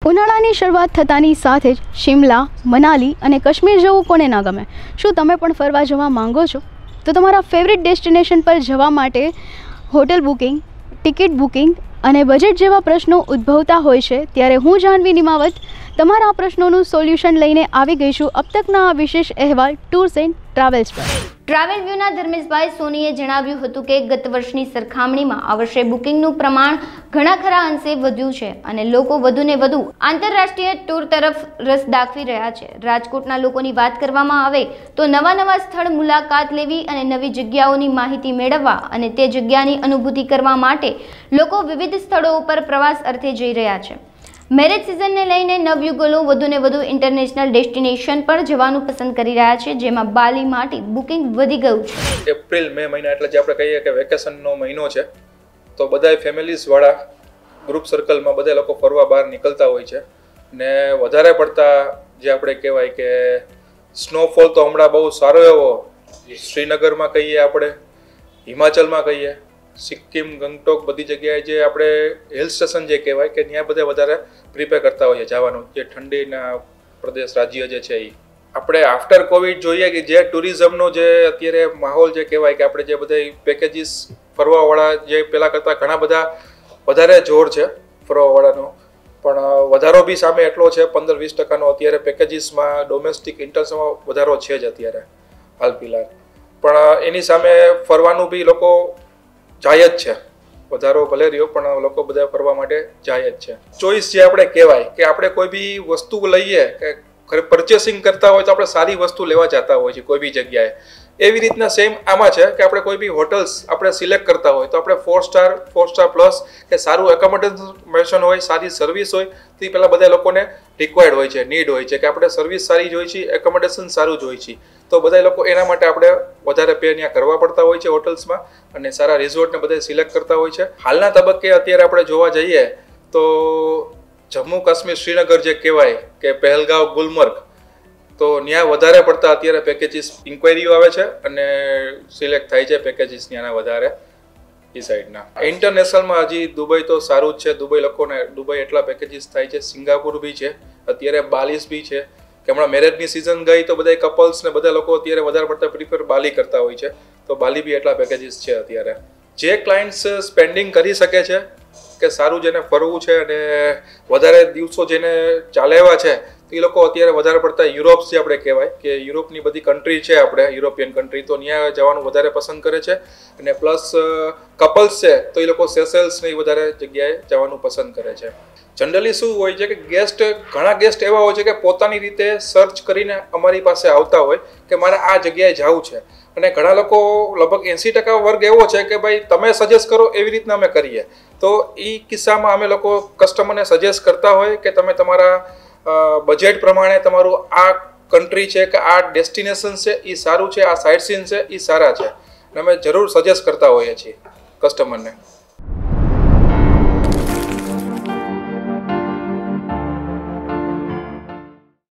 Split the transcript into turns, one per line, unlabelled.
ઉનાળાની શરૂઆત થતાની સાથે જ શિમલા, મનાલી અને કાશ્મીર જવું કોને ના ગમે? શું તમે પણ ફરવા જવા માંગો છો? તો તમારા ફેવરિટ ડેસ્ટિનેશન પર જવા માટે હોટલ બુકિંગ, ટિકિટ બુકિંગ અને બજેટ જેવા પ્રશ્નો ઉદ્ભવતા હોય છે, ત્યારે હું જાહ્નવી નિમાવત તમારા આ પ્રશ્નોનું સોલ્યુશન લઈને આવી ગઈ છું અબ તકના આ વિશેષ અહેવાલ ટૂર્સ એન્ડ ટ્રાવેલ્સ પર।
ટ્રાવેલ વ્યૂના ધર્મેશભાઈ સોનીએ જણાવ્યું હતું કે ગત વર્ષની સરખામણીમાં આ વર્ષે બુકિંગનું પ્રમાણ ઘણા ખરા અંશે વધ્યું છે અને લોકો વધુને વધુ આંતરરાષ્ટ્રીય ટૂર તરફ રસ દાખવી રહ્યા છે। રાજકોટના લોકોની વાત કરવામાં આવે તો નવા સ્થળ મુલાકાત લેવી અને નવી જગ્યાઓની માહિતી મેળવવા અને તે જગ્યાની અનુભૂતિ કરવા માટે લોકો વિવિધ સ્થળો ઉપર પ્રવાસ અર્થે જઈ રહ્યા છે। મેરેજ સિઝનને લઈને નવયુગલો વધુને વધુ ઇન્ટરનેશનલ ડેસ્ટિનેશન પર જવાનું પસંદ કરી રહ્યા છે, જેમાં બાલી માટે બુકિંગ વધી ગયું છે।
એપ્રિલ મે મહિના એટલે જે આપણે કહીએ કે વેકેશનનો મહિનો છે, તો બધાય ફેમિલીઝવાળા ગ્રુપ સર્કલમાં બધા લોકો ફરવા બહાર નીકળતા હોય છે ને વધારે પડતા જે આપણે કહેવાય કે સ્નોફોલ તો હમણાં બહુ સારો એવો શ્રીનગરમાં કહીએ, આપણે હિમાચલમાં કહીએ, સિક્કિમ, ગંગટોક બધી જગ્યાએ જે આપણે હિલ સ્ટેશન જે કહેવાય કે ત્યાં બધા વધારે પ્રિપેર કરતા હોઈએ જવાનું, જે ઠંડીના પ્રદેશ રાજ્ય જે છે એ આપણે આફ્ટર કોવિડ જોઈએ કે જે ટુરિઝમનો જે અત્યારે માહોલ જે કહેવાય કે આપણે જે બધા પેકેજીસ ફરવાવાળા જે પહેલાં કરતાં ઘણા બધા વધારે જોર છે ફરવાવાળાનો, પણ વધારો બી સામે એટલો છે 15-20% અત્યારે પેકેજીસમાં ડોમેસ્ટિક ઇન્ટર્સમાં વધારો છે જ અત્યારે હાલ ફિલહાલ, પણ એની સામે ફરવાનું બી લોકો જાય જ છે, વધારો ભલે રહ્યો પણ લોકો બધા ફરવા માટે જાય જ છે। ચોઈસ જે આપણે કહેવાય કે આપણે કોઈ બી વસ્તુ લઈએ કે પરચેસિંગ કરતા હોય તો આપણે સારી વસ્તુ લેવા જતા હોય છે કોઈ બી જગ્યાએ, એવી રીતના સેમ આમાં છે કે આપણે કોઈ બી હોટલ્સ આપણે સિલેક્ટ કરતા હોય તો આપણે 4 સ્ટાર પ્લસ કે સારું એકોમોડેશન હોય, સારી સર્વિસ હોય, તો એ પહેલાં બધા લોકોને રિક્વાયર્ડ હોય છે, નીડ હોય છે કે આપણે સર્વિસ સારી જોઈએ છીએ, એકોમોડેશન સારું જોઈએ છીએ, તો બધા લોકો એના માટે આપણે વધારે પે ત્યાં કરવા પડતા હોય છે હોટલ્સમાં અને સારા રિઝોર્ટને બધા સિલેક્ટ કરતા હોય છે। હાલના તબક્કે અત્યારે આપણે જોવા જઈએ તો જમ્મુ કાશ્મીર શ્રીનગર જે કહેવાય કે પહેલગાંવ, ગુલમર્ગ, તો ત્યાં વધારે પડતા અત્યારે પેકેજીસ ઇન્ક્વાયરીઓ આવે છે અને સિલેક્ટ થાય છે પેકેજીસ ત્યાંના વધારે એ સાઈડના। ઇન્ટરનેશનલમાં હજી દુબઈ તો સારું જ છે, દુબઈ લોકોને દુબઈ એટલા પેકેજીસ થાય છે, સિંગાપુર બી છે, અત્યારે બાલીસ બી છે કે હમણાં મેરેજની સિઝન ગઈ તો બધા કપલ્સ ને બધા લોકો અત્યારે વધારે પડતા પ્રિફર બાલી કરતા હોય છે, તો બાલી બી એટલા પેકેજીસ છે અત્યારે। જે ક્લાયન્ટ્સ સ્પેન્ડિંગ કરી શકે છે કે સારું જેને ફરવું છે અને વધારે દિવસો જેને ચાલેવા છે, તો એ લોકો અત્યારે વધારે પડતા યુરોપ જે આપણે કહેવાય કે યુરોપની બધી કન્ટ્રી છે, આપણે યુરોપિયન કન્ટ્રી, તો ત્યાં જવાનું વધારે પસંદ કરે છે અને પ્લસ કપલ્સ છે તો એ લોકો સેસેલ્સ ને એ વધારે જગ્યાએ જવાનું પસંદ કરે છે। જનરલી શું હોય છે કે ઘણા ગેસ્ટ એવા હોય છે કે પોતાની રીતે સર્ચ કરીને અમારી પાસે આવતા હોય કે મારે આ જગ્યાએ જવું છે, અને ઘણા લોકો લગભગ 80% વર્ગ એવો છે કે ભાઈ તમે સજેસ્ટ કરો એવી રીતના અમે કરીએ, તો એ કિસ્સામાં અમે લોકો કસ્ટમરને સજેસ્ટ કરતા હોય કે તમે તમારા બજેટ પ્રમાણે તમારું આ કન્ટ્રી છે કે આ ડેસ્ટિનેશન છે એ સારું છે, આ સાઇટ સીન છે એ સારા છે, અને અમે જરૂર સજેસ્ટ કરતા હોઈએ છીએ કસ્ટમરને।